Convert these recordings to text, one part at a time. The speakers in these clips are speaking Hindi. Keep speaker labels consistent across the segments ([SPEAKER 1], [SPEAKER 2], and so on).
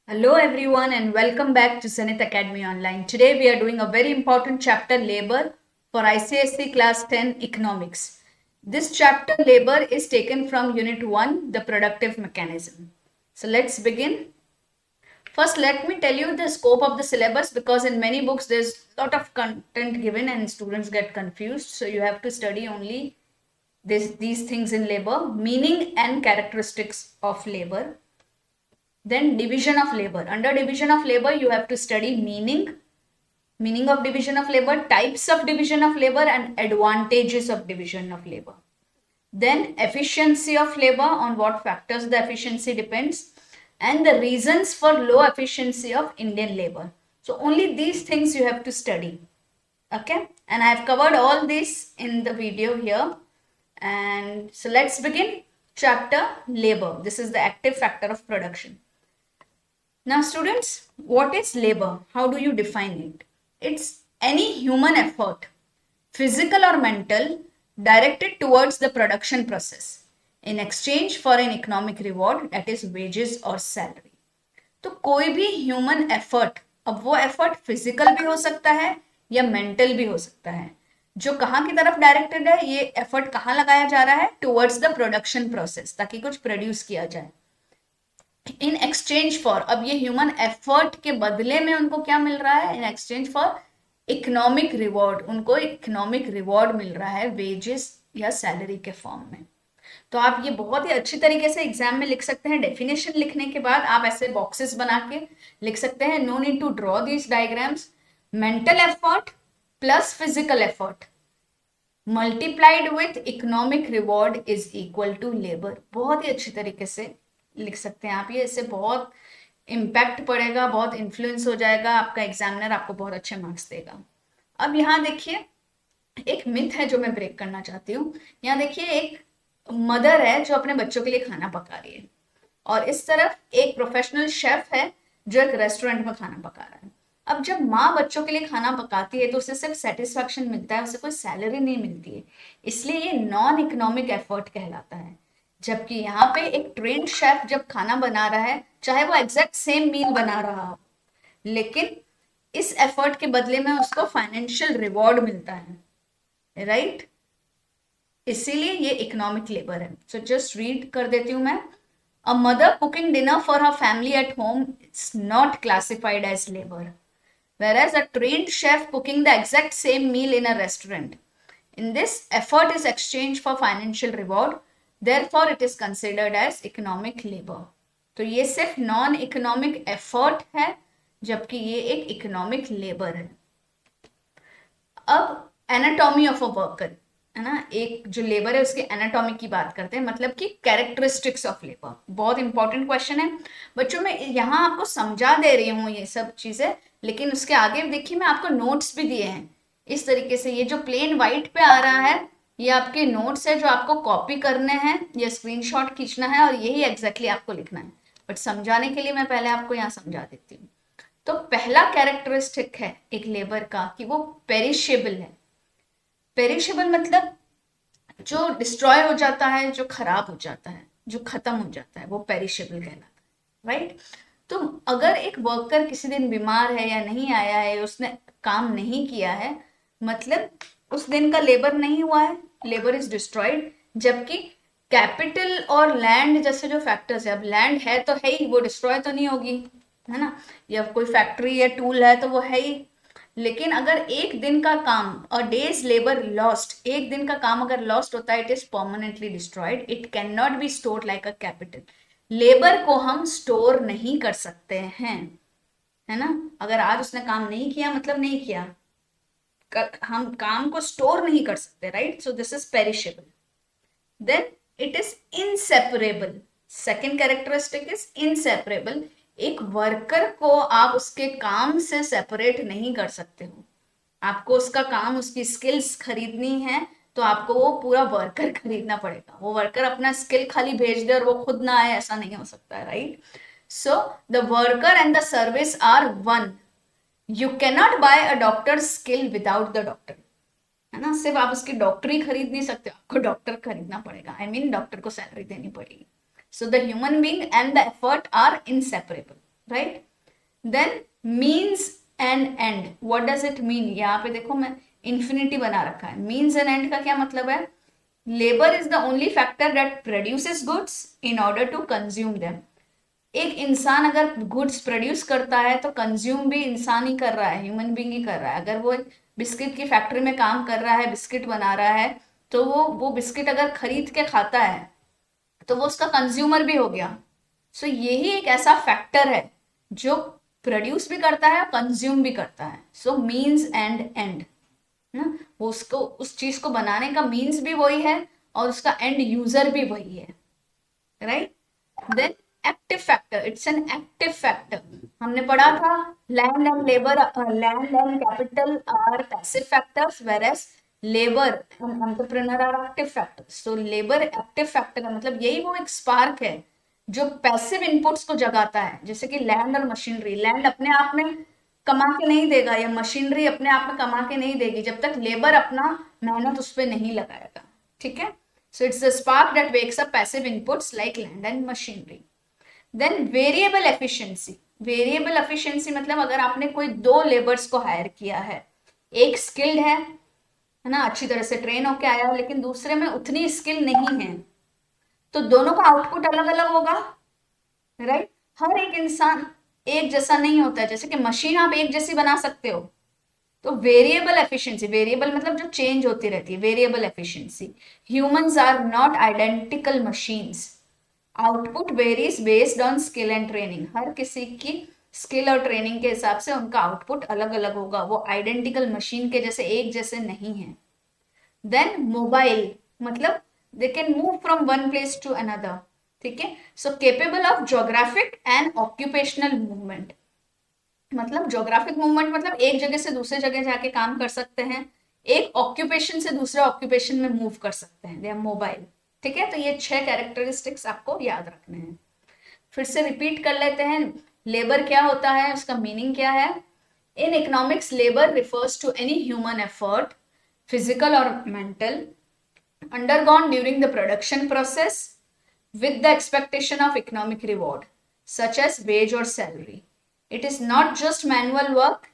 [SPEAKER 1] Hello everyone and welcome back to Zenith Academy Online. Today we are doing a very important chapter labor for ICSE class 10 economics. This chapter labor is taken from unit 1 the productive mechanism. So let's begin. First let me tell you the scope of the syllabus because in many books there's a lot of content given and students get confused. So you have to study only these things in labor, meaning and characteristics of labor. Then division of labor. Under division of labor, you have to study meaning of division of labor, types of division of labor, and advantages of division of labor. Then efficiency of labor, on what factors the efficiency depends, and the reasons for low efficiency of Indian labor. So only these things you have to study. Okay, and I have covered all this in the video here. And so let's begin. Chapter labor. This is the active factor of production. Now, students, what is labor? How do you define it? It's any human effort, physical or mental, directed towards the production process in exchange for an economic reward, that is wages or salary. तो कोई भी ह्यूमन एफर्ट, अब वो एफर्ट फिजिकल भी हो सकता है या मेंटल भी हो सकता है, जो कहाँ की तरफ डायरेक्टेड है, ये एफर्ट कहाँ लगाया जा रहा है, टुवर्ड्स द प्रोडक्शन प्रोसेस, ताकि कुछ प्रोड्यूस किया जाए इन एक्सचेंज फॉर, अब ये ह्यूमन एफर्ट के बदले में उनको क्या मिल रहा है, in exchange for economic reward, उनको इकोनॉमिक रिवॉर्ड मिल रहा है वेजेस या सैलरी के फॉर्म में. तो आप ये बहुत ही अच्छी तरीके से एग्जाम में लिख सकते हैं. डेफिनेशन लिखने के बाद आप ऐसे बॉक्सेस बना के लिख सकते हैं. No need to draw these diagrams. Mental effort plus physical effort multiplied with economic reward is equal to labour. बहुत ही अच्छी तरीके से लिख सकते हैं आप ये. इससे बहुत इम्पैक्ट पड़ेगा, बहुत इन्फ्लुएंस हो जाएगा, आपका एग्जामिनर आपको बहुत अच्छे मार्क्स देगा. अब यहाँ देखिए एक मिथ है जो मैं ब्रेक करना चाहती हूँ. यहाँ देखिए एक मदर है जो अपने बच्चों के लिए खाना पका रही है और इस तरफ एक प्रोफेशनल शेफ है जो एक रेस्टोरेंट में खाना पका रहा है. अब जब माँ बच्चों के लिए खाना पकाती है तो उसे सिर्फ सेटिस्फैक्शन मिलता है, उसे कोई सैलरी नहीं मिलती है, इसलिए ये नॉन इकोनॉमिक एफर्ट कहलाता है. जबकि यहाँ पे एक ट्रेंड शेफ जब खाना बना रहा है, चाहे वो एग्जैक्ट सेम मील बना रहा हो, लेकिन इस एफर्ट के बदले में उसको फाइनेंशियल रिवॉर्ड मिलता है, राइट? इसीलिए ये इकोनॉमिक लेबर है. सो जस्ट रीड कर देती हूं मैं. A mother cooking dinner for her family at home it's not classified as labour, whereas a trained chef cooking the exact same meal in a restaurant, in this effort is exchanged for financial reward, therefore it is considered as economic labor. तो ये सिर्फ नॉन इकोनॉमिक एफर्ट है जबकि ये एक इकोनॉमिक लेबर है. अब एनाटॉमी ऑफ अ वर्कर है ना, एक जो लेबर है उसके एनाटॉमी की बात करते हैं, मतलब कि कैरेक्टरिस्टिक्स ऑफ लेबर. बहुत इंपॉर्टेंट क्वेश्चन है बच्चों. मैं यहाँ आपको समझा दे रही हूँ ये सब चीजें, लेकिन उसके आगे देखिए मैं आपको नोट्स भी दिए हैं इस तरीके से. ये जो प्लेन व्हाइट पे आ रहा है ये आपके नोट्स है जो आपको कॉपी करने हैं या स्क्रीनशॉट खींचना है और यही एग्जैक्टली आपको लिखना है. बट समझाने के लिए मैं पहले आपको यहाँ समझा देती हूँ. तो पहला कैरेक्टरिस्टिक है एक लेबर का कि वो पेरिशेबल है. पेरिशेबल मतलब जो डिस्ट्रॉय हो जाता है, जो खराब हो जाता है, जो खत्म हो जाता है, वो पेरिशेबल कहलाता है, राइट? तो अगर एक वर्कर किसी दिन बीमार है या नहीं आया है, उसने काम नहीं किया है, मतलब उस दिन का लेबर नहीं हुआ है, लेबर इज डिस्ट्रॉयड. जबकि कैपिटल और लैंड जैसे जो फैक्टर्स है, अब लैंड है तो है ही, वो डिस्ट्रॉय तो नहीं होगी, है ना, या कोई फैक्ट्री या टूल है तो वो है ही. लेकिन अगर एक दिन का काम, अ डेज लेबर लॉस्ट, एक दिन का काम अगर लॉस्ट होता है, it is permanently destroyed. It can not be stored like a capital. Labour को हम स्टोर नहीं कर सकते हैं, है ना. अगर आज उसने काम नहीं किया मतलब नहीं किया, हम काम को स्टोर नहीं कर सकते, right? So this is perishable. Then it is inseparable. Second characteristic is inseparable. एक वर्कर को आप उसके काम से सेपरेट नहीं कर सकते हो. आपको उसका काम, उसकी स्किल्स खरीदनी है तो आपको वो पूरा वर्कर खरीदना पड़ेगा. वो वर्कर अपना स्किल खाली भेज दे और वो खुद ना आए, ऐसा नहीं हो सकता है, right? So the worker and the service are one. You cannot buy a doctor skill without the doctor, है ना. सिर्फ आप उसकी डॉक्टरी खरीद नहीं सकते, आपको डॉक्टर खरीदना पड़ेगा. I mean, डॉक्टर को सैलरी देनी पड़ेगी. So the human being and the effort are inseparable. Right. Then means and end, what does it mean? यहाँ पे देखो मैं इन्फिनिटी बना रखा है। मीन्स एंड एंड का क्या मतलब है? Labour is the only factor that produces goods in order to consume them. एक इंसान अगर गुड्स प्रोड्यूस करता है तो कंज्यूम भी इंसान ही कर रहा है, ह्यूमन बीइंग ही कर रहा है। अगर वो एक बिस्किट की फैक्ट्री में काम कर रहा है, बिस्किट बना रहा है, तो वो बिस्किट अगर खरीद के खाता है तो वो उसका कंज्यूमर भी हो गया। सो यही एक ऐसा फैक्टर है जो प्रोड्यूस भी करता है, कंज्यूम भी करता है। सो मीन्स एंड एंड ना, वो उसको उस चीज को बनाने का मीन्स भी वही है और उसका एंड यूजर भी वही है, right. Then active factor, it's an active factor. हमने पढ़ा था land and labour, land and capital are passive factors whereas labour and entrepreneur are active factors. तो लेबर एक्टिव फैक्टर का मतलब यही वो एक स्पार्क है जो पैसिव इनपुट्स को जगाता है, जैसे कि लैंड और मशीनरी। लैंड अपने आप में कमा के नहीं देगा या मशीनरी अपने आप में कमा के नहीं देगी जब तक लेबर अपना मेहनत उस पर नहीं लगाएगा, ठीक है। So it's the spark that wakes up passive inputs like land and machinery. Then variable efficiency. Variable efficiency मतलब अगर आपने कोई दो लेबर्स को हायर किया है, एक स्किल्ड है ना, अच्छी तरह से ट्रेन होके आया है, लेकिन दूसरे में उतनी स्किल नहीं है, तो दोनों का आउटपुट अलग अलग होगा, राइट। हर एक इंसान एक जैसा नहीं होता है, जैसे कि मशीन आप एक जैसी बना सकते हो। तो वेरिएबल एफिशिएंसी, वेरिएबल मतलब जो चेंज होती रहती है, variable efficiency. Humans are not identical machines, output varies based on skill and training. हर किसी की स्किल और ट्रेनिंग के हिसाब से उनका आउटपुट अलग अलग होगा, वो आइडेंटिकल मशीन के जैसे एक जैसे नहीं है। देन मोबाइल मतलब they can move from one place to another, ठीक है। So capable of geographic and occupational movement, मतलब ज्योग्राफिक मूवमेंट मतलब एक जगह से दूसरे जगह जाके काम कर सकते हैं, एक ऑक्यूपेशन से दूसरे ऑक्यूपेशन में मूव कर सकते हैं, दे आर मोबाइल, ठीक है। तो ये 6 कैरेक्टरिस्टिक्स आपको याद रखने हैं। फिर से रिपीट कर लेते हैं, लेबर क्या होता है, उसका मीनिंग क्या है। In economics labour refers to any human effort, physical और mental, undergone during the production process with the expectation of economic reward such as wage or salary. It is not just manual work,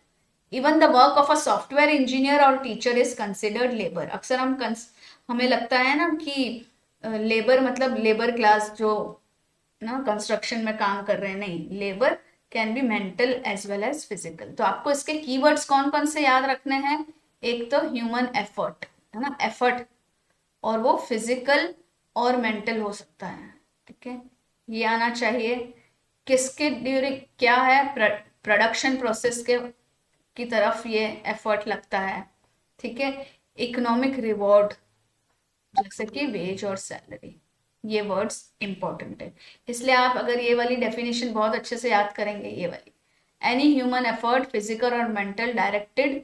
[SPEAKER 1] even the work of a software engineer or teacher is considered labor. अक्सर हमें लगता है ना कि लेबर मतलब लेबर क्लास जो ना कंस्ट्रक्शन में काम कर रहे हैं, नहीं, labour can be mental as well as physical. तो आपको इसके कीवर्ड्स कौन कौन से याद रखने हैं, एक तो ह्यूमन एफर्ट है ना, एफर्ट, और वो फिजिकल और मेंटल हो सकता है, ठीक है, ये आना चाहिए। किसके ड्यूरिंग क्या है, प्रोडक्शन प्रोसेस के की तरफ ये एफर्ट लगता है, ठीक है। इकोनॉमिक रिवॉर्ड जैसे कि वेज और सैलरी, ये वर्ड्स इंपॉर्टेंट है, इसलिए आप अगर ये वाली डेफिनेशन बहुत अच्छे से याद करेंगे, ये वाली, एनी ह्यूमन एफर्ट फिजिकल और mental directed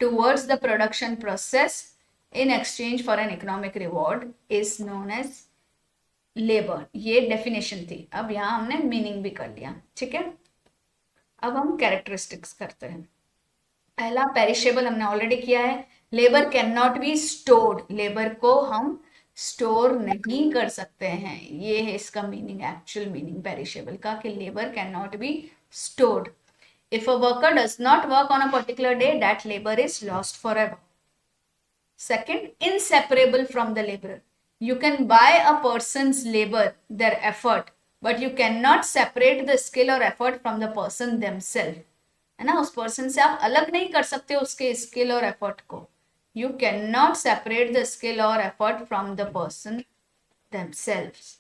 [SPEAKER 1] towards the production process in exchange for an economic reward is known as labor। ये डेफिनेशन थी, अब यहां हमने मीनिंग भी कर लिया, ठीक है। अब हम कैरेक्टरिस्टिक्स करते हैं। पहला पेरिशेबल हमने ऑलरेडी किया है, labour can not be stored, labour को हम स्टोर नहीं कर सकते हैं, ये है इसका मीनिंग, एक्चुअल मीनिंग पेरिशेबल का, कि labour can not be stored. If a worker does not work on a particular day, that labour is lost for ever. Second, inseparable from the laborer. You can buy a person's labor, their effort, but you cannot separate the skill or effort from the person themselves. है ना, उस पर्सन से आप अलग नहीं कर सकते उसके स्किल और एफर्ट को। You can not separate the skill और effort from the person themselves.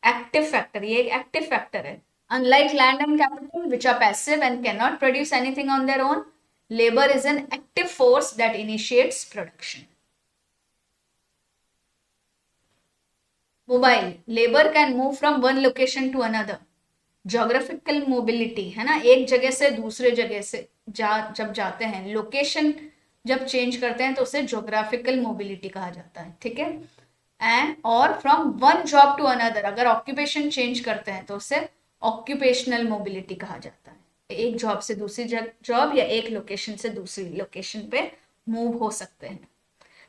[SPEAKER 1] Active factor, ये एक एक्टिव फैक्टर है। Unlike land and capital, which are passive and cannot produce anything on their own, labor is an active force that initiates production. Mobile, labor can move from one location to another. Geographical mobility है ना, एक जगह से दूसरे जगह से जब जाते हैं, लोकेशन जब चेंज करते हैं तो उसे जोग्राफिकल मोबिलिटी कहा जाता है, ठीक है। एंड और from one job to another, अगर ऑक्यूपेशन चेंज करते हैं तो उसे ऑक्यूपेशनल मोबिलिटी कहा जाता है, एक जॉब से दूसरी जॉब या एक लोकेशन से दूसरी लोकेशन पे मूव हो सकते हैं।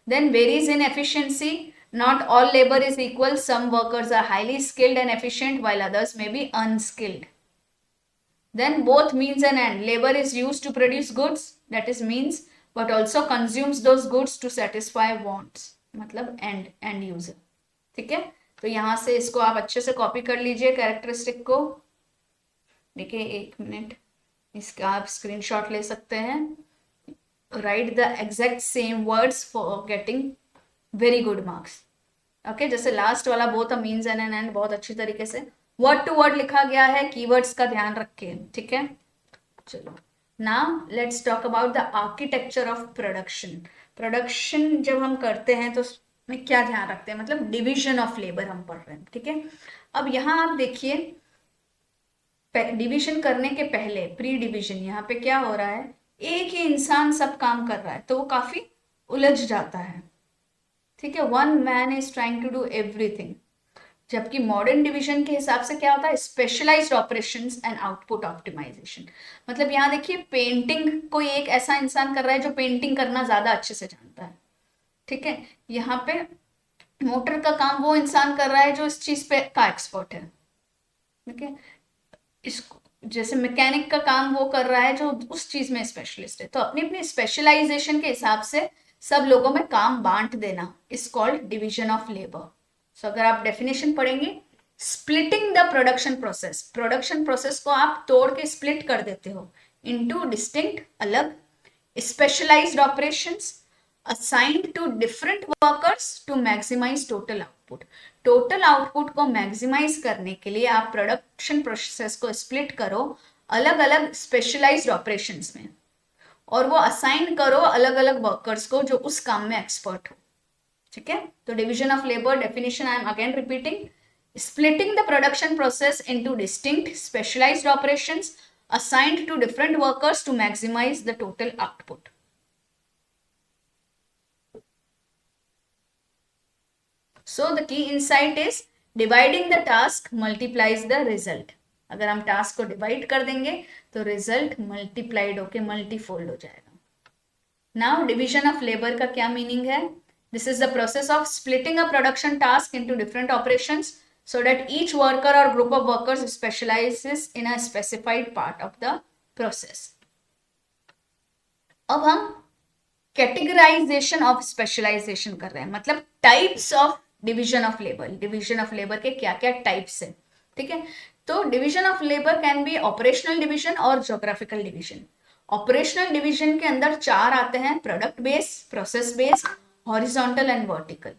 [SPEAKER 1] Then varies in efficiency, not all labour is equal, some workers are highly skilled and efficient while others may be unskilled. Then both means and end. Labor is used to produce goods, that is means, but also consumes those goods to satisfy wants, मतलब end user. ठीक है, तो यहां से इसको आप अच्छे से कॉपी कर लीजिए कैरेक्टरिस्टिक को. देखिए 1 मिनट, इसका आप स्क्रीनशॉट ले सकते हैं. Right the exact same words for getting very good marks. Okay, जैसे लास्ट वाला both a means and an end बहुत अच्छी तरीके से वर्ड टू वर्ड लिखा गया है. कीवर्ड्स का ध्यान रखिए. ठीक है, चलो now let's talk about the architecture of production. Production जब हम करते हैं तो उसमें क्या ध्यान रखते हैं, मतलब डिवीजन ऑफ लेबर हम पढ़ रहे हैं. ठीक है, अब यहाँ आप देखिए डिवीजन करने के पहले प्री डिवीजन यहाँ पे क्या हो रहा है, एक ही इंसान सब काम कर रहा है तो वो काफी उलझ जाता है. ठीक है, one man is trying to do everything. जबकि मॉडर्न डिवीजन के हिसाब से क्या होता है, specialised operations and output optimisation. मतलब यहाँ देखिए पेंटिंग कोई एक ऐसा इंसान कर रहा है जो पेंटिंग करना ज्यादा अच्छे से जानता है. ठीक है, यहाँ पे मोटर का काम वो इंसान कर रहा है जो इस चीज पे का एक्सपर्ट है. ठीक है, इसको जैसे मैकेनिक का काम वो कर रहा है जो उस चीज में स्पेशलिस्ट है. तो अपनी अपनी स्पेशलाइजेशन के हिसाब से सब लोगों में काम बांट देना is called division of labour. So अगर आप डेफिनेशन पढ़ेंगे, splitting the production process, production process को आप तोड़ के स्प्लिट कर देते हो इनटू डिस्टिंक्ट अलग specialised operations assigned to different workers to maximise total output. Total output को मैक्सिमाइज करने के लिए आप प्रोडक्शन प्रोसेस को स्प्लिट करो अलग अलग स्पेशलाइज्ड ऑपरेशंस में, और वो असाइन करो अलग अलग वर्कर्स को जो उस काम में एक्सपर्ट हो. ठीक है, तो division of labour definition I am again repeating, splitting the production process into distinct specialized operations assigned to different workers to maximize the total output. So the key insight is dividing the task multiplies the result. अगर हम टास्क को डिवाइड कर देंगे तो रिजल्ट मल्टीप्लाइड होके मल्टीफोल्ड हो जाएगा. नाउ डिवीजन ऑफ लेबर का क्या मीनिंग है? This is the process of splitting a production task into different operations so that each worker or group of workers specializes in a specified part of the process. अब हम कैटेगराइजेशन ऑफ स्पेशलाइजेशन कर रहे हैं, मतलब types of division of labour. Division of labour के क्या क्या टाइप्स हैं. ठीक है, तो division of labour can be operational division और ज्योग्राफिकल डिवीजन. ऑपरेशनल डिवीजन के अंदर 4 आते हैं, product based, process based, horizontal and vertical,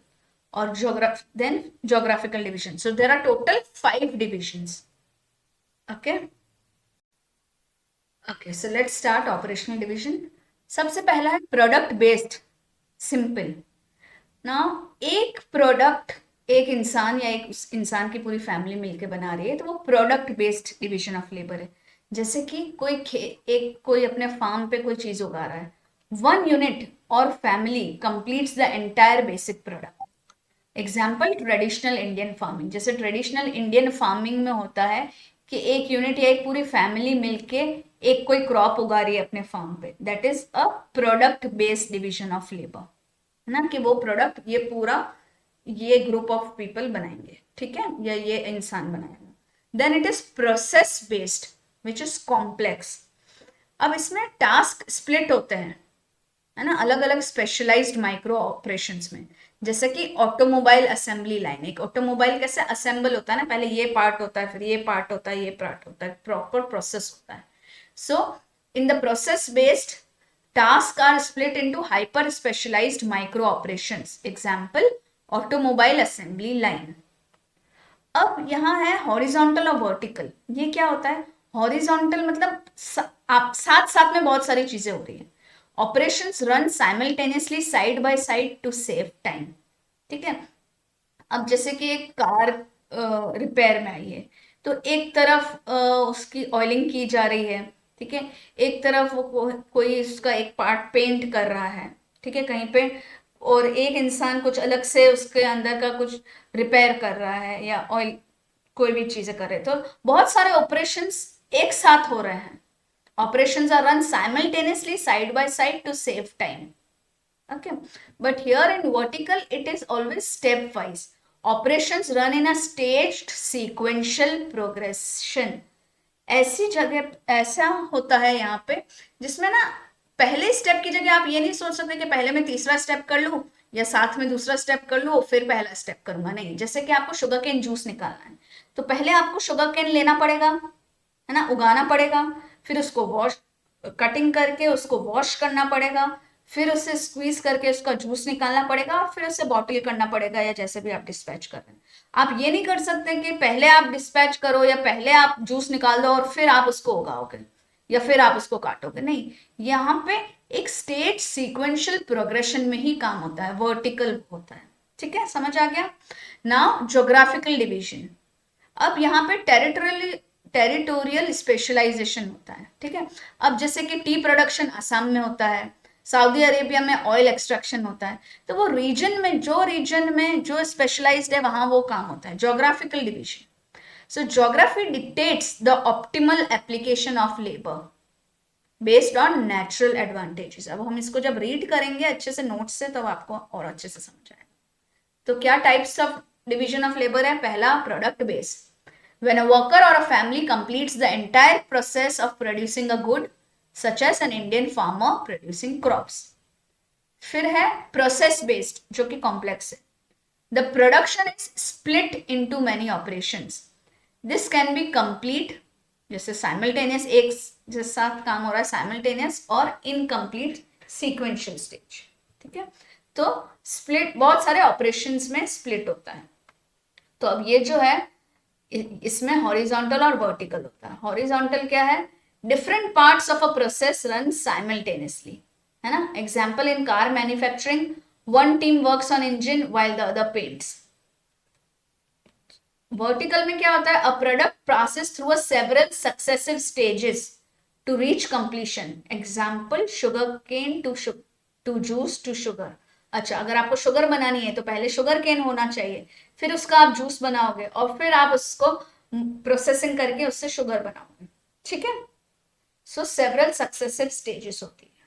[SPEAKER 1] or geographical division. So there are total 5 divisions. Okay, so let's start operational division. सबसे पहला है प्रोडक्ट बेस्ड. सिंपल. नाउ एक प्रोडक्ट एक इंसान या एक इंसान की पूरी फैमिली मिलकर बना रही है तो वो product based division of labour है. जैसे कि कोई अपने फार्म पे कोई चीज उगा रहा है, 1 यूनिट और family completes the entire basic product. Example traditional Indian farming. जैसे ट्रेडिशनल इंडियन फार्मिंग में होता है कि एक यूनिट या एक पूरी फैमिली मिलके एक कोई क्रॉप उगा रही है अपने फार्म पे, that is a product based division of labour, है ना, कि वो प्रोडक्ट ये पूरा ये ग्रुप ऑफ पीपल बनाएंगे. ठीक है, या ये इंसान बनाएगा. Then it is process based which is complex. अब इसमें टास्क स्प्लिट होते हैं, है ना, अलग अलग स्पेशलाइज्ड माइक्रो ऑपरेशंस में. जैसे कि ऑटोमोबाइल असेंबली लाइन. एक ऑटोमोबाइल कैसे असेंबल होता है ना, पहले ये पार्ट होता है, फिर ये पार्ट होता है, ये पार्ट होता है, प्रॉपर प्रोसेस होता है. So in the process based task are split into hyper specialised micro operations. Example automobile assembly line. अब यहाँ है हॉरिजॉन्टल और वर्टिकल. ये क्या होता है? हॉरिजॉन्टल मतलब आप साथ साथ में बहुत सारी चीजें हो रही है. Operations run simultaneously side by side to save time. ठीक है, अब जैसे कि एक कार रिपेयर में आई है तो एक तरफ उसकी ऑयलिंग की जा रही है. ठीक है, एक तरफ वो कोई उसका एक पार्ट पेंट कर रहा है. ठीक है, कहीं पे, और एक इंसान कुछ अलग से उसके अंदर का कुछ रिपेयर कर रहा है या ऑयल कोई भी चीजें कर रहे हैं. तो बहुत सारे ऑपरेशंस एक साथ हो रहे हैं. Operations are run simultaneously side by side to save time. Okay, but here in vertical it is always stepwise. Operations run in a staged sequential progression. ऐसी जगह ऐसा होता है यहाँ पे जिसमें ना पहले स्टेप की जगह आप ये नहीं सोच सकते कि पहले मैं तीसरा स्टेप कर लूँ या साथ में दूसरा स्टेप कर लूँ फिर पहला स्टेप करूंगा, नहीं। जैसे कि आपको शुगर केन जूस निकालना है तो पहले आपको शुगर केन लेना पड़ेगा, है ना, उगाना पड़ेगा, फिर उसको वॉश कटिंग करके उसको वॉश करना पड़ेगा, फिर उसे स्क्वीज करके उसका जूस निकालना पड़ेगा और फिर उसे बॉटल करना पड़ेगा या जैसे भी आप डिस्पैच कर रहे हैं। आप ये नहीं कर सकते कि पहले आप डिस्पैच करो या पहले आप जूस निकाल दो और फिर आप उसको उगाओगे या फिर आप उसको काटोगे, नहीं। यहाँ पे एक स्टेट सीक्वेंशियल प्रोग्रेशन में ही काम होता है, वर्टिकल होता है। ठीक है, समझ आ गया। Now geographical division. अब यहाँ पे टेरिटोरियल स्पेशलाइजेशन होता है। ठीक है, अब जैसे कि टी प्रोडक्शन असम में होता है, सऊदी अरेबिया में ऑयल एक्सट्रैक्शन होता है, तो वो रीजन में जो स्पेशलाइज्ड है वहां वो काम होता है, geographical division. So geography dictates the optimal application of labour based on natural advantages. अब हम इसको जब रीड करेंगे अच्छे से नोट्स से तब आपको और अच्छे से समझ आएगा। तो क्या types of division of labour है? पहला, product based, when a worker or a family completes the entire process of producing a good, such as an Indian farmer producing crops. फिर है प्रोसेस बेस्ड जो कि कॉम्प्लेक्स है। The production is split into many operations, this can be complete, जैसे साइमल्टेनियस, एक जैसा काम हो रहा है साइमल्टेनियस, और इनकम्प्लीट सीक्वेंशियल स्टेज। ठीक है, तो स्प्लिट बहुत सारे ऑपरेशंस में स्प्लिट होता है। तो अब ये जो है इसमें हॉरिजॉन्टल और वर्टिकल होता है। हॉरिजॉन्टल क्या है? Different parts of a process run simultaneously, है ना। Example, in car manufacturing one team works on engine while the other paints. Vertical में क्या होता है? A product process through a several successive stages to reach completion. Example, sugar cane to juice to sugar. अच्छा, अगर आपको शुगर बनानी है तो पहले शुगर केन होना चाहिए, फिर उसका आप जूस बनाओगे और फिर आप उसको प्रोसेसिंग करके उससे शुगर बनाओगे। ठीक है, सो सेवरल सक्सेसिव स्टेजेस होती है।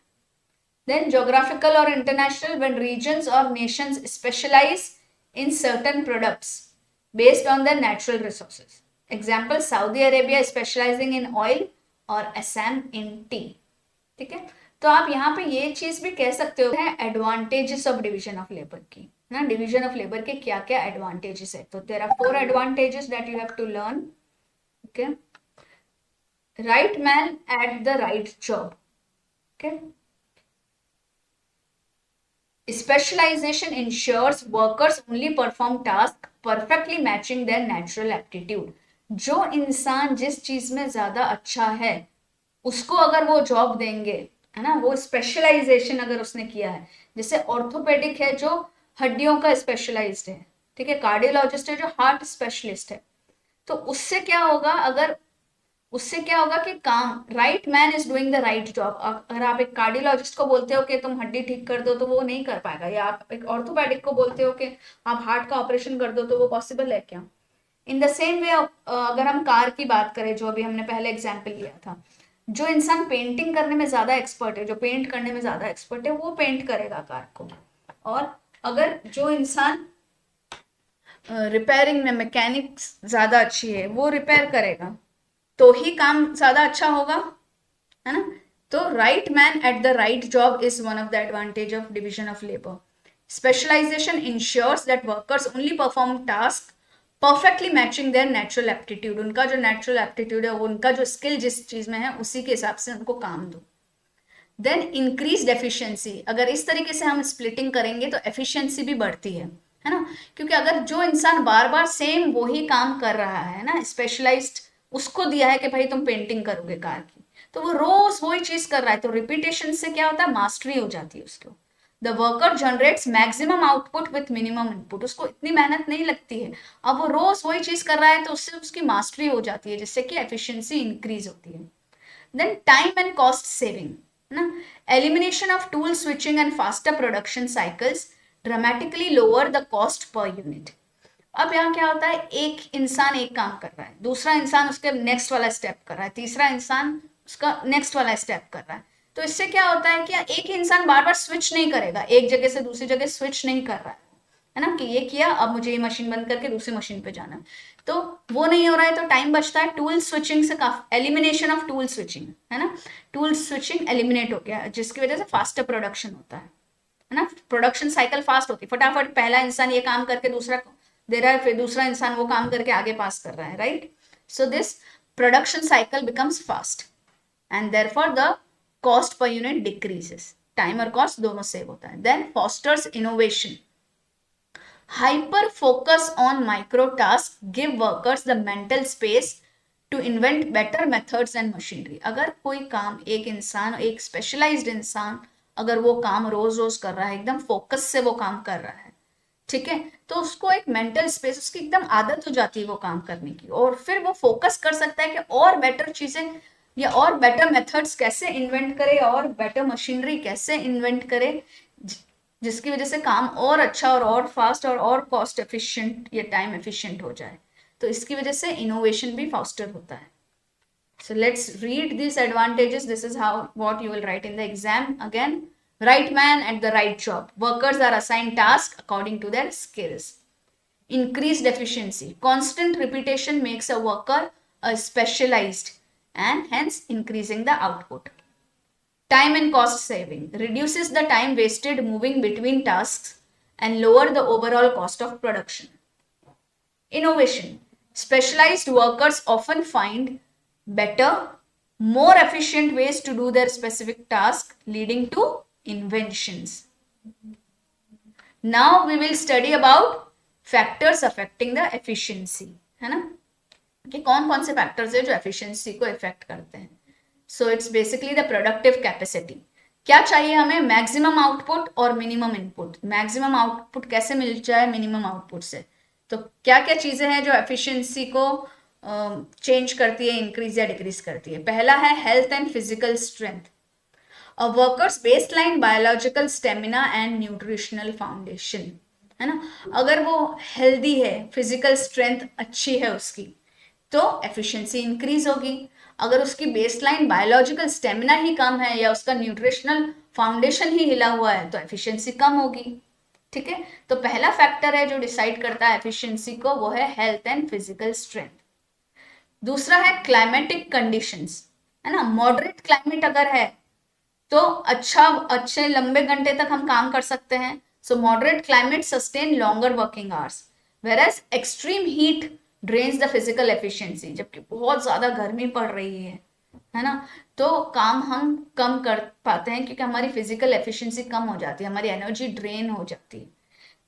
[SPEAKER 1] देन ज्योग्राफिकल और इंटरनेशनल, व्हेन रीजन्स और nations specialise in certain products based on their natural resources. Example, Saudi Arabia specializing in oil और Assam in tea. ठीक है, तो आप यहाँ पे ये चीज भी कह सकते हो है advantages of division of labour की, ना। डिवीजन ऑफ लेबर के क्या क्या एडवांटेजेस है? तो there are 4 advantages that you have to learn. Okay, right man at the right job. Okay, specialization ensures workers only perform tasks perfectly matching their natural aptitude. जो इंसान जिस चीज में ज्यादा अच्छा है उसको अगर वो जॉब देंगे, है ना, वो स्पेशलाइजेशन अगर उसने किया है, जैसे ऑर्थोपेडिक है जो हड्डियों का स्पेशलाइज्ड है, ठीक है, कार्डियोलॉजिस्ट है जो हार्ट स्पेशलिस्ट है, तो उससे क्या होगा कि काम, right man is doing the right job. अगर आप एक कार्डियोलॉजिस्ट को बोलते हो कि तुम हड्डी ठीक कर दो तो वो नहीं कर पाएगा, या आप एक ऑर्थोपेडिक को बोलते हो कि आप हार्ट का ऑपरेशन कर दो तो वो पॉसिबल है क्या? इन द सेम वे, अगर हम कार की बात करें जो अभी हमने पहले एग्जाम्पल लिया था, जो इंसान पेंटिंग करने में ज्यादा एक्सपर्ट है, जो पेंट करने में ज्यादा एक्सपर्ट है, वो पेंट करेगा कार को, और अगर जो इंसान रिपेयरिंग में मैकेनिक्स ज्यादा अच्छी है वो रिपेयर करेगा तो ही काम ज्यादा अच्छा होगा, है ना। तो right man at the right job is one of the advantage of division of labour. Specialisation ensures that workers only perform task perfectly matching their natural aptitude. उनका जो नेचुरल एप्टीट्यूड है, उनका जो स्किल जिस चीज में है उसी के हिसाब से उनको काम दो। Then increase efficiency. अगर इस तरीके से हम स्प्लिटिंग करेंगे तो एफिशिएंसी भी बढ़ती है ना, क्योंकि अगर जो इंसान बार बार सेम वही काम कर रहा है ना, स्पेशलाइज्ड उसको दिया है कि भाई तुम पेंटिंग करोगे कार की, तो वो रोज वही चीज कर रहा है, तो रिपीटेशन से क्या होता है? मास्टरी हो जाती है उसको। The worker generates maximum output with minimum input. उसको इतनी मेहनत नहीं लगती है, अब वो रोज वही चीज कर रहा है तो उससे उसकी मास्टरी हो जाती है, जिससे कि एफिशिएंसी इंक्रीज होती है। Then time and cost saving, ना, elimination of tool switching and faster production cycles dramatically lower the cost per unit. अब यहाँ क्या होता है? एक इंसान एक काम कर रहा है, दूसरा इंसान उसके नेक्स्ट वाला स्टेप कर रहा है, तीसरा इंसान उसका नेक्स्ट वाला स्टेप कर रहा है, तो इससे क्या होता है कि एक ही इंसान बार बार स्विच नहीं करेगा, एक जगह से दूसरी जगह स्विच नहीं कर रहा है, है ना, कि ये किया, अब मुझे ये मशीन बंद करके दूसरी मशीन पे जाना है, तो वो नहीं हो रहा है, तो टाइम बचता है। टूल स्विचिंग से काफी, एलिमिनेशन ऑफ टूल स्विचिंग, है ना, टूल स्विचिंग एलिमिनेट हो गया, जिसकी वजह से फास्टर प्रोडक्शन होता है ना, प्रोडक्शन साइकिल फास्ट होती है, फटाफट पहला इंसान ये काम करके दूसरा दे रहा है, फिर दूसरा इंसान वो काम करके आगे पास कर रहा है, right. So this production cycle becomes fast and therefore the cost per unit decreases, time और कॉस्ट दोनों सेव होता है। Then fosters innovation, hyper focus on micro tasks give workers the mental space to invent better methods and machinery। अगर कोई काम एक इंसान, एक स्पेशलाइज्ड इंसान अगर वो काम रोज रोज कर रहा है, एकदम फोकस से वो काम कर रहा है, ठीक है, तो उसको एक मेंटल स्पेस, उसकी एकदम आदत हो जाती है वो काम करने की, और फिर वो फोकस कर सकता है कि और बेटर चीजें या और बेटर मेथड्स कैसे इन्वेंट करे, और बेटर मशीनरी कैसे इन्वेंट करे, जिसकी वजह से काम और अच्छा और फास्ट और कॉस्ट एफिशिएंट या टाइम एफिशिएंट हो जाए। तो इसकी वजह से इनोवेशन भी फास्टर होता है। So let's read these advantages. This is how what you will write in the exam. Again, right man at the right job. Workers are assigned tasks according to their skills. Increased efficiency. Constant repetition makes a worker a specialized and hence increasing the output. Time and cost saving. Reduces the time wasted moving between tasks and lower the overall cost of production. Innovation. Specialized workers often find better, more efficient ways to do their specific task, leading to inventions. Now we will study about factors affecting the efficiency, है ना, कि कौन कौन से फैक्टर्स है जो एफिशिएंसी को इफेक्ट करते हैं। So it's basically the productive capacity. क्या चाहिए हमें? मैक्सिमम आउटपुट और मिनिमम इनपुट। मैक्सिमम आउटपुट कैसे मिल जाए मिनिमम आउटपुट से? तो क्या क्या चीजें हैं जो एफिशिएंसी को चेंज करती है, इंक्रीज या डिक्रीज करती है? पहला है health and physical strength, a workers baseline biological stamina and nutritional foundation, है ना। अगर वो हेल्दी है, फिजिकल स्ट्रेंथ अच्छी है उसकी, तो एफिशिएंसी इंक्रीज होगी। अगर उसकी बेसलाइन बायोलॉजिकल स्टेमिना ही कम है या उसका न्यूट्रिशनल फाउंडेशन ही हिला हुआ है, तो एफिशिएंसी कम होगी, ठीक है। तो पहला फैक्टर है जो डिसाइड करता है एफिशिएंसी को, वो है हेल्थ एंड फिजिकल स्ट्रेंथ। दूसरा है क्लाइमेटिक कंडीशंस, है ना। मॉडरेट क्लाइमेट अगर है तो अच्छे लंबे घंटे तक हम काम कर सकते हैं। So moderate climate sustain longer working hours, whereas extreme heat drains the physical efficiency. जबकि बहुत ज्यादा गर्मी पड़ रही है ना, तो काम हम कम कर पाते हैं क्योंकि हमारी फिजिकल एफिशिएंसी कम हो जाती है, हमारी एनर्जी ड्रेन हो जाती है।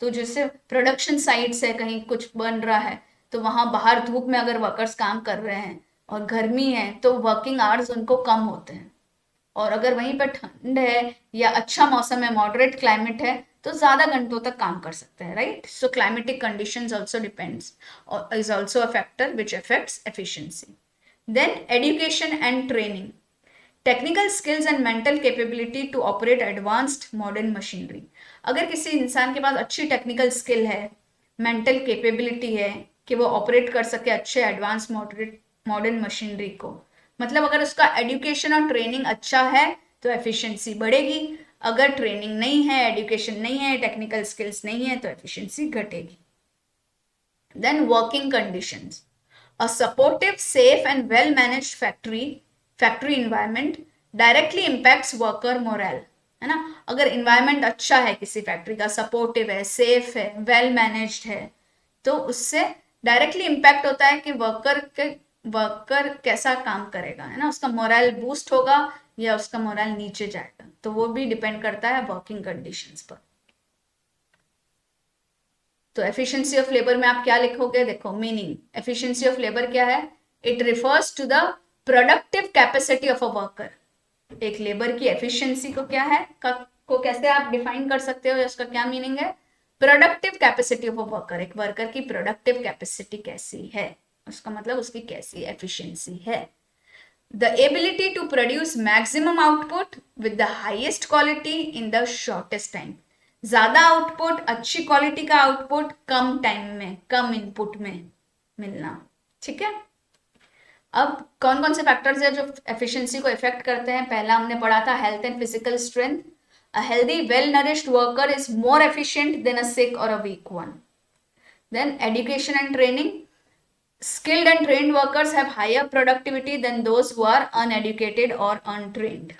[SPEAKER 1] तो जैसे प्रोडक्शन साइट्स है, कहीं कुछ बन रहा है, तो वहां बाहर धूप में अगर वर्कर्स काम कर रहे हैं और गर्मी है, तो वर्किंग आवर्स उनको कम होते हैं। और अगर वहीं पर ठंड है या अच्छा मौसम है, मॉडरेट क्लाइमेट है, तो ज्यादा घंटों तक काम कर सकते हैं, right. So climatic conditions also depends और is also a factor which affects efficiency. Then education and training, technical skills and mental capability to operate advanced modern machinery. अगर किसी इंसान के पास अच्छी टेक्निकल स्किल है, मेंटल कैपेबिलिटी है कि वो ऑपरेट कर सके अच्छे एडवांस मॉडर्न मशीनरी को, मतलब अगर उसका एजुकेशन और ट्रेनिंग अच्छा है तो एफिशिएंसी बढ़ेगी। अगर ट्रेनिंग नहीं है, एजुकेशन नहीं है, टेक्निकल स्किल्स नहीं है, तो एफिशिएंसी घटेगी। Then working conditions, a supportive, safe and well managed factory environment directly impacts worker morale, है ना। अगर इन्वायरमेंट अच्छा है किसी फैक्ट्री का, सपोर्टिव है, सेफ है, वेल मैनेज्ड है, तो उससे डायरेक्टली इम्पैक्ट होता है कि वर्कर कैसा काम करेगा, है ना, उसका मोरल बूस्ट होगा या उसका मोरल नीचे जाएगा। तो वो भी डिपेंड करता है वर्किंग कंडीशंस पर। तो एफिशिएंसी ऑफ लेबर में आप क्या लिखोगे? देखो मीनिंग, एफिशिएंसी ऑफ लेबर क्या है? It refers to the productive capacity of a worker. एक लेबर की एफिशिएंसी को क्या है, को कैसे आप डिफाइन कर सकते हो, उसका क्या मीनिंग है? Productive capacity of a worker, एक वर्कर की प्रोडक्टिव कैपेसिटी कैसी है, उसका मतलब उसकी कैसी एफिशिएंसी है। The ability to produce maximum output with the highest quality in the shortest time, ज्यादा आउटपुट, अच्छी क्वालिटी का आउटपुट कम टाइम में, कम इनपुट में मिलना, ठीक है। अब कौन कौन से फैक्टर्स है जो एफिशिएंसी को इफेक्ट करते हैं? पहला हमने पढ़ा था health and physical strength. A healthy, well-nourished worker is more efficient than a sick or a weak one. Then education and training. Skilled and trained workers have higher productivity than those who are uneducated or untrained.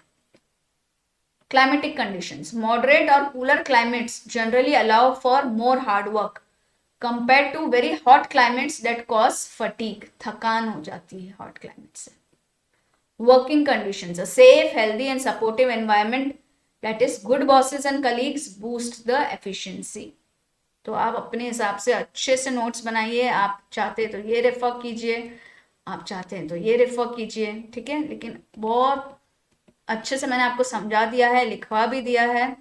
[SPEAKER 1] Climatic conditions. Moderate or cooler climates generally allow for more hard work compared to very hot climates that cause fatigue. थकान हो जाती है hot climates से. Working conditions. A safe, healthy and supportive environment, that is good bosses and colleagues, boost the efficiency. तो आप अपने हिसाब से अच्छे से नोट्स बनाइए. आप चाहते हैं तो ये रेफर कीजिए, आप चाहते हैं तो ये रेफर कीजिए, ठीक है. लेकिन बहुत अच्छे से मैंने आपको समझा दिया है, लिखवा भी दिया है.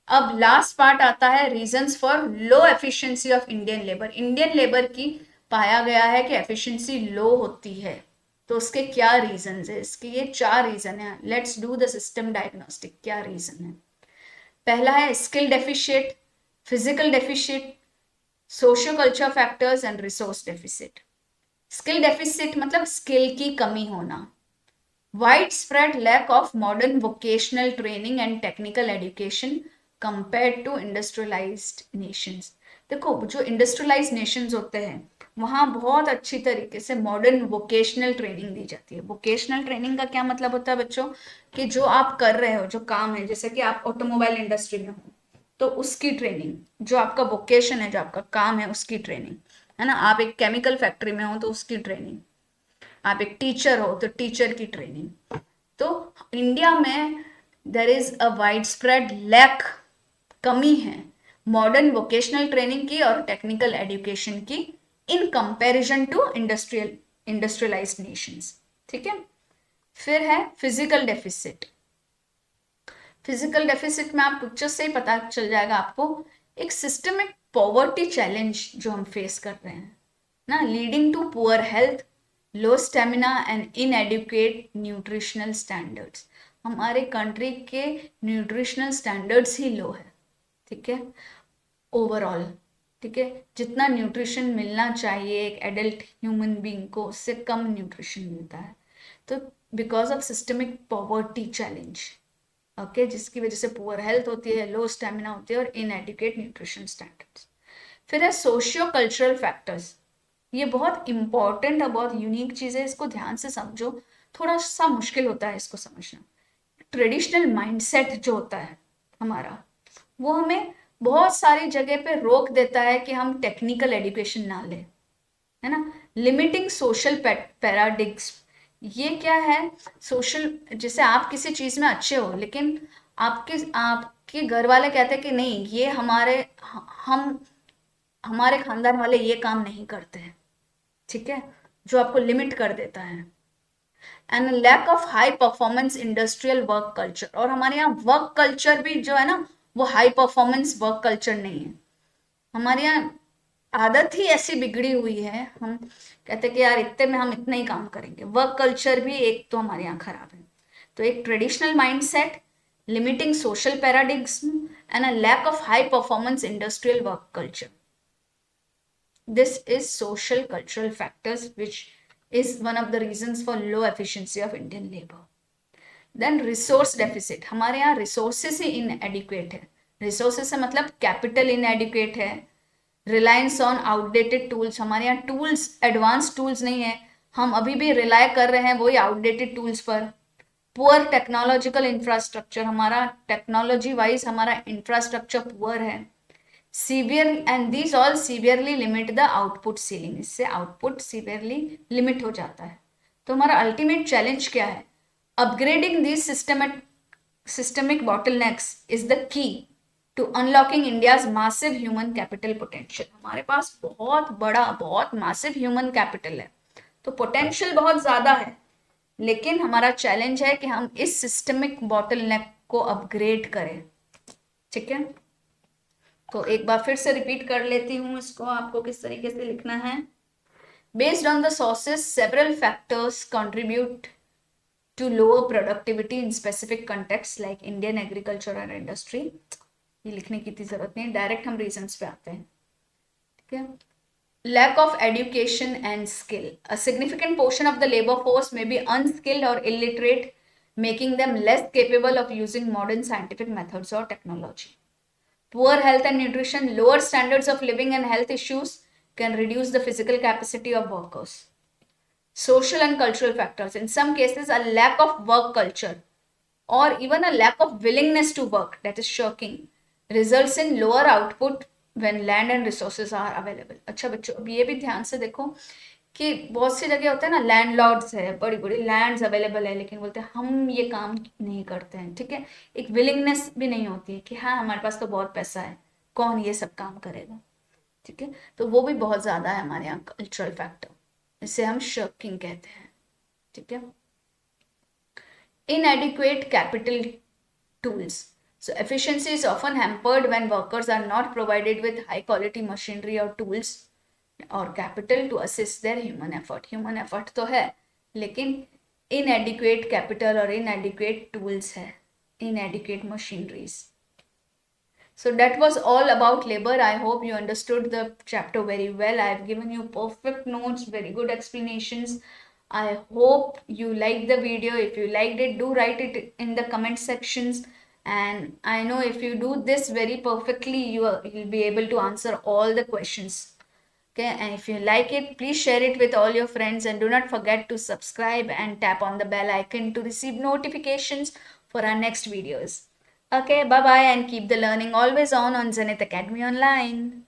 [SPEAKER 1] अब लास्ट पार्ट आता है reasons for low efficiency of Indian labour. Indian labour की पाया गया है कि एफिशिएंसी लो होती है. तो उसके क्या रीजंस है? इसके ये 4 रीजन है. Let's do the system diagnostic. क्या रीजन है? पहला है skill deficit, physical deficit, socio culture factors and resource deficit. Skill deficit मतलब स्किल की कमी होना. Wide spread lack of modern vocational training and technical education compared to industrialised nations. देखो, जो इंडस्ट्रियलाइज्ड नेशंस होते हैं वहाँ बहुत अच्छी तरीके से मॉडर्न वोकेशनल ट्रेनिंग दी जाती है. वोकेशनल ट्रेनिंग का क्या मतलब होता है बच्चों? कि जो आप कर रहे हो, जो काम है, जैसे कि आप ऑटोमोबाइल इंडस्ट्री में हो तो उसकी ट्रेनिंग, जो आपका वोकेशन है, जो आपका काम है, उसकी ट्रेनिंग है ना. आप एक केमिकल फैक्ट्री में हो तो उसकी ट्रेनिंग, आप एक टीचर हो तो टीचर की ट्रेनिंग. तो इंडिया में there is a wide spread lack, कमी है मॉडर्न वोकेशनल ट्रेनिंग की और टेक्निकल एजुकेशन की in comparison to industrialised nations. ठीक है. फिर है फिजिकल डेफिसिट. फिजिकल डेफिसिट में आप पिक्चर से ही पता चल जाएगा आपको. एक सिस्टमिक पॉवर्टी चैलेंज जो हम फेस कर रहे हैं ना, leading to poor health, low stamina and inadequate nutritional standards. हमारे कंट्री के न्यूट्रिशनल स्टैंडर्ड्स ही लो है. ठीक है. ओवरऑल, ठीक है, जितना न्यूट्रिशन मिलना चाहिए एक एडल्ट ह्यूमन बीइंग को, उससे कम न्यूट्रिशन मिलता है. तो because of systemic poverty challenge, okay, जिसकी वजह से पुअर हेल्थ होती है, लो स्टेमिना होती है और इनएडुकेट न्यूट्रिशन स्टैंडर्ड्स. फिर है सोशियो कल्चरल फैक्टर्स. ये बहुत इंपॉर्टेंट और बहुत यूनिक चीज़ है, इसको ध्यान से समझो. थोड़ा सा मुश्किल होता है इसको समझना. ट्रेडिशनल माइंडसेट जो होता है हमारा, वो हमें बहुत सारी जगह पे रोक देता है कि हम टेक्निकल एजुकेशन ना लें, है ना. Limiting social paradigms. ये क्या है? सोशल, जैसे आप किसी चीज़ में अच्छे हो लेकिन आपके घर वाले कहते हैं कि नहीं, ये हम हमारे खानदान वाले ये काम नहीं करते हैं. ठीक है. जो आपको लिमिट कर देता है. And lack of high performance industrial work culture. और हमारे यहाँ वर्क कल्चर भी जो है ना, वो हाई परफॉर्मेंस वर्क कल्चर नहीं है. हमारे यहाँ आदत ही ऐसी बिगड़ी हुई है, हम कहते हैं कि यार इतने में हम इतना ही काम करेंगे. वर्क कल्चर भी एक तो हमारे यहाँ खराब है. तो एक traditional mindset, limiting social paradigm and a lack of high performance industrial work culture. This is social cultural factors which is one of the reasons for low efficiency of Indian labor. Then resource deficit. हमारे यहाँ resources ही inadequate है. Resources से मतलब capital inadequate है. Reliance on outdated tools. हमारे यहाँ tools, advanced tools नहीं है. हम अभी भी rely कर रहे हैं वही outdated tools पर. Poor technological infrastructure. हमारा technology wise हमारा infrastructure poor है. Severe, and this all severely limit the output ceiling. इससे आउटपुट सीवियरली लिमिट हो जाता है. तो हमारा अल्टीमेट चैलेंज क्या है? Upgrading this systemic bottlenecks is the key to unlocking India's massive human capital potential. हमारे पास बहुत बड़ा, बहुत मासिव ह्यूमन कैपिटल है, तो पोटेंशियल बहुत ज्यादा है, लेकिन हमारा चैलेंज है कि हम इस सिस्टमिक बॉटलनेक को अपग्रेड करें. ठीक है. तो एक बार फिर से रिपीट कर लेती हूँ इसको, आपको किस तरीके से लिखना है. Based on the sources, several factors contribute to lower productivity in specific context like Indian agriculture and industry. ये लिखने की इतनी जरूरत नहीं, डायरेक्ट हम रीजंस पे आते हैं. ठीक है. Lack of education and skill. A significant portion of the labour force में बी अनस्किल्ड और illiterate, making them less capable of using modern scientific methods or technology. Poor health and nutrition, lower standards of living, and health issues can reduce the physical capacity of workers. Social and cultural factors. In some cases, a lack of work culture or even a lack of willingness to work, that is shirking, results in lower output when land and resources are available. अच्छा बच्चों, अब ये भी ध्यान से देखो कि बहुत सी जगह होता है ना, लैंडलॉर्ड्स है, बड़ी बड़ी लैंड्स अवेलेबल है, लेकिन बोलते हैं हम ये काम नहीं करते हैं, ठीक है। एक विलिंगनेस भी नहीं होती है कि हाँ हमारे पास तो बहुत पैसा है, कौन ये सब काम करेगा, ठीक है। तो वो भी बहुत ज़्यादा है हमारे यहाँ कल्चरल फैक्टर, इसे हम शर्किंग कहते हैं, ठीक है। Inadequate capital tools. So efficiency is often hampered when workers are not provided with high quality machinery or tools or capital to assist their human effort. Human effort तो है, लेकिन inadequate capital और inadequate tools है, inadequate machineries. So that was all about labor. I hope you understood the chapter very well. I have given you perfect notes, very good explanations. I hope you liked the video. If you liked it, do write it in the comment sections. And I know if you do this very perfectly, you'll be able to answer all the questions. Okay, and if you like it, please share it with all your friends and do not forget to subscribe and tap on the bell icon to receive notifications for our next videos. Okay, bye bye and keep the learning always on Zenith Academy Online.